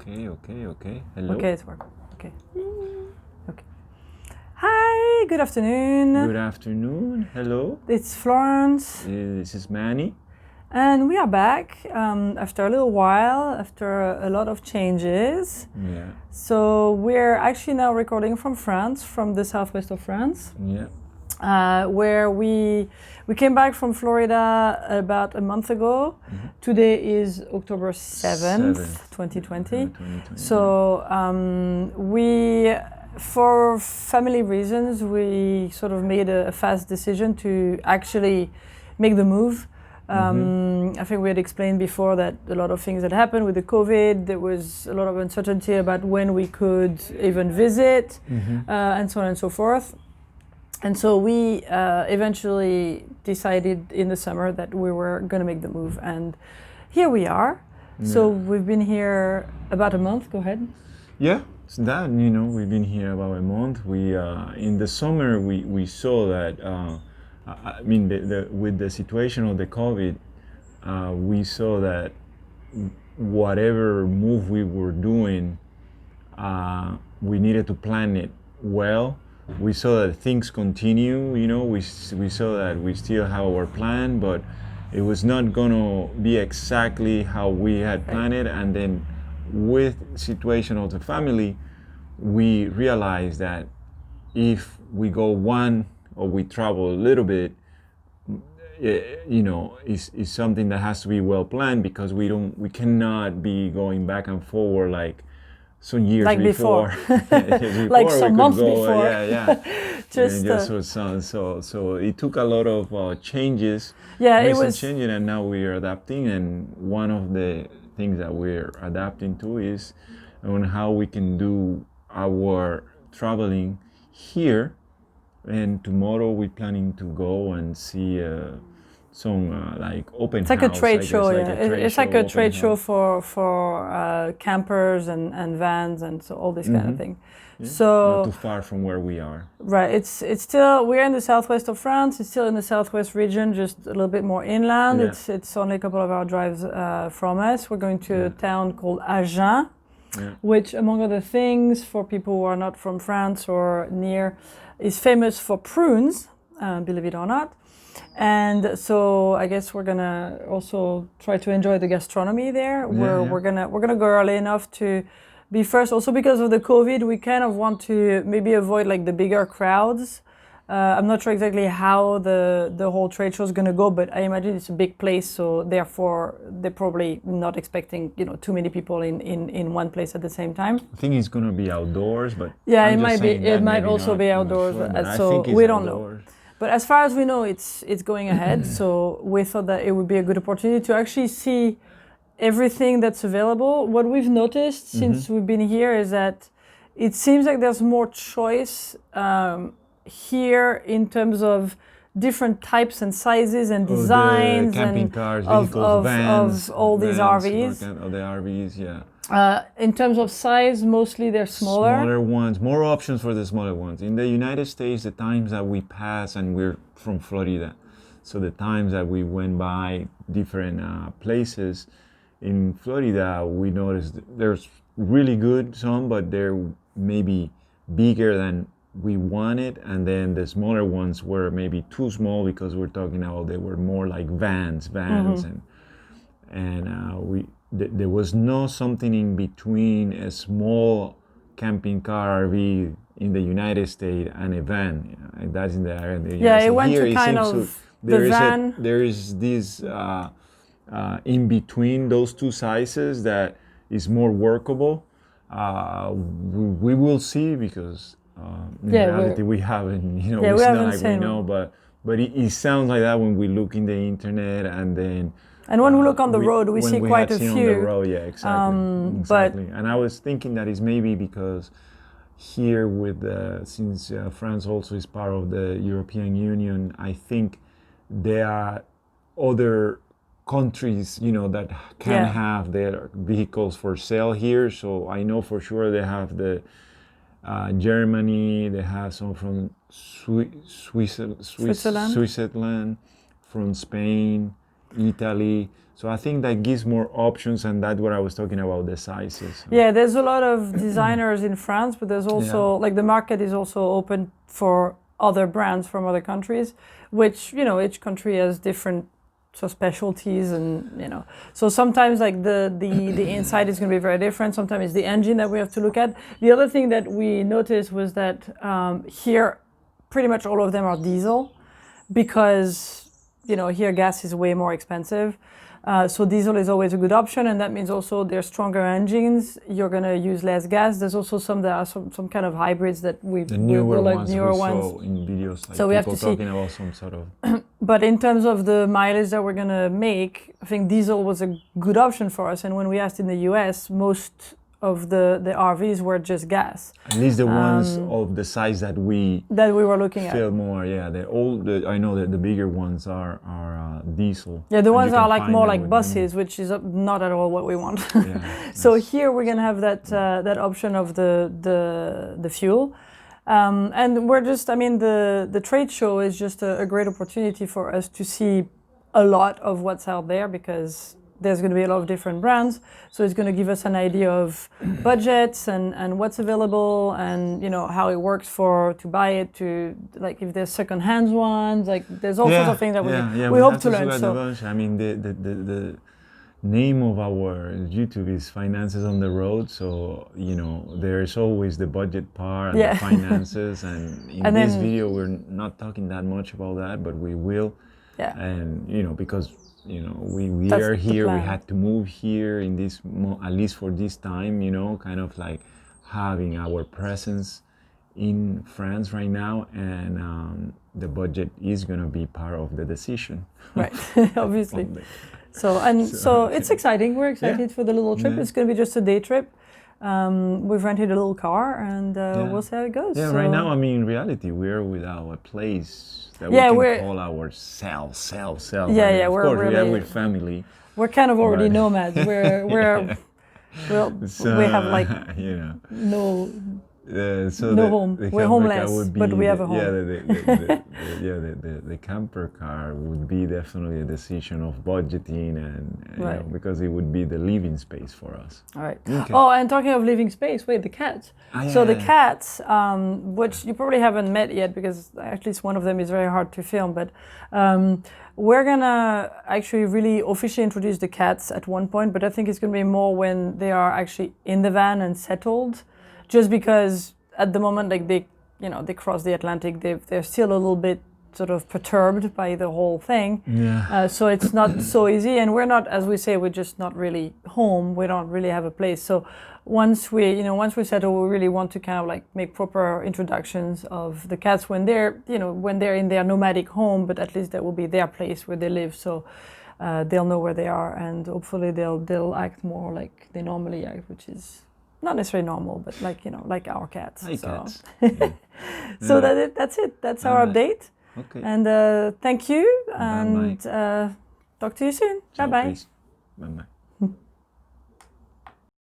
Okay. Hello. Okay, it's working. Okay. Okay. Hi, good afternoon. Good afternoon. Hello. It's Florence, This is Manny. and we are back after a little while, after a lot of changes. Yeah. So we're actually now recording from France, from the southwest of France, Yeah. where we came back from Florida about a month ago. Mm-hmm. Today is October 7th, 2020. 2020. So we, for family reasons, we sort of made a fast decision to actually make the move. I think we had explained before that a lot of things had happened with the COVID. There was a lot of uncertainty about when we could even visit, and so on and so forth. And so we eventually decided in the summer that we were going to make the move. And here we are. So we've been here about a month. Go ahead. Yeah. So that, we've been here about a month. We in the summer we saw that with the situation of the COVID, we saw that whatever move we were doing, we needed to plan it well. We saw that things continue, we saw that we still have our plan, but it was not gonna be exactly how we had planned it. And then with situation of the family, we realized that if we go one or we travel a little bit, is something that has to be well planned, because we cannot be going back and forward like some years Like before. Like some months before. Yeah. Just so it took a lot of changes. Yeah, it recent was changing, and now we are adapting. And one of the things that we're adapting to is on how we can do our traveling here. And tomorrow we're planning to go and see some like open It's like house. a trade show, Like yeah. a trade It's like a open trade show house. for campers and vans and so all this kind of thing. Yeah, So not too far from where we are. right, it's still, we're in the southwest of France. It's still in the southwest region, just a little bit more inland. Yeah. It's only a couple of hour drives from us. We're going to a town called Agen, which, among other things, for people who are not from France or near, is famous for prunes, believe it or not. And so I guess we're gonna also try to enjoy the gastronomy there. We're gonna go early enough to be first. Also because of the COVID, we kind of want to maybe avoid like the bigger crowds. I'm not sure exactly how the whole trade show is gonna go, but I imagine it's a big place, so therefore they're probably not expecting too many people in one place at the same time. I think it's gonna be outdoors, but yeah, I'm it just might be. saying It that might maybe also not, be I'm not outdoors, sure, but I so think it's we don't know. outdoors. But as far as we know, it's going ahead. So we thought that it would be a good opportunity to actually see everything that's available. What we've noticed since we've been here is that it seems like there's more choice here in terms of different types and sizes and designs camping and cars, vehicles, vans, of all these RVs. Of the RVs, yeah. In terms of size, mostly they're smaller. Smaller ones, more options for the smaller ones. In the United States, the times that we pass, and we're from Florida, so the times that we went by different places in Florida, we noticed there's really good some, but they're maybe bigger than we wanted, and then the smaller ones were maybe too small, because we're talking about they were more like vans, and there was no something in between a small camping car RV in the United States and a van. And that's in the area. It went to kind of the van. There is this in between those two sizes that is more workable. We will see, because in reality we haven't, it's not like we know, but it sounds like that when we look in the internet, and then when we look on the road, we see quite a few. On the road, yeah, exactly. And I was thinking that is maybe because here since France also is part of the European Union, I think there are other countries, that can have their vehicles for sale here. So I know for sure they have the Germany, they have some from Switzerland, from Spain, Italy. So I think that gives more options, and that's what I was talking about, the sizes. Yeah, there's a lot of designers in France, but there's also like the market is also open for other brands from other countries, which each country has different specialties, and so sometimes like the inside is going to be very different. Sometimes it's the engine that we have to look at. The other thing that we noticed was that here pretty much all of them are diesel, because here gas is way more expensive. So diesel is always a good option, and that means also they're stronger engines. You're going to use less gas. There's also some that are some kind of hybrids that we newer like ones newer we ones. saw in videos, like So we have people to see. talking about some sort of. But in terms of the mileage that we're going to make, I think diesel was a good option for us. And when we asked in the US, most of the RVs were just gas. At least the ones of the size that we were looking at. feel more, I know that the bigger ones are diesel. Yeah, the and ones you can are like find more them like with buses, which is not at all what we want. Yeah, So here we're gonna have that option of the fuel. And we're just, the trade show is just a great opportunity for us to see a lot of what's out there, because there's going to be a lot of different brands. So it's going to give us an idea of budgets and what's available, and how it works to buy it, to like if there's second-hand ones, like there's all sorts of things that we hope to learn. So the name of our YouTube is Finances on the Road, so there's always the budget part and the finances, and in this video we're not talking that much about that, but we will. Yeah. And because we are here, we had to move here in this at least for this time, kind of like having our presence in France right now, and the budget is going to be part of the decision. Right. Obviously. So it's exciting. We're excited for the little trip. It's going to be just a day trip. We've rented a little car, and we'll see how it goes. Yeah, so. Right now, in reality, we're without a place that we can call our self. Yeah, of we're course, really, we are with family. We're kind of already nomads. We have like no home. We're homeless, but we have a home. The camper car would be definitely a decision of budgeting, and because it would be the living space for us. All right. Okay. Oh, and talking of living space, wait, the cats. The cats, which you probably haven't met yet, because at least one of them is very hard to film, but we're gonna actually really officially introduce the cats at one point, but I think it's gonna be more when they are actually in the van and settled. Just because at the moment, like they cross the Atlantic, they're still a little bit sort of perturbed by the whole thing. Yeah. So it's not so easy, and we're not, as we say, we're just not really home. We don't really have a place. So once we settle, we really want to kind of like make proper introductions of the cats when they're in their nomadic home, but at least that will be their place where they live. So they'll know where they are, and hopefully they'll act more like they normally act, which is not necessarily normal, but like our cats. Cats. So that's it. That's our update. Okay. And thank you, Bye-bye. and talk to you soon. Ciao, Bye-bye. Bye bye.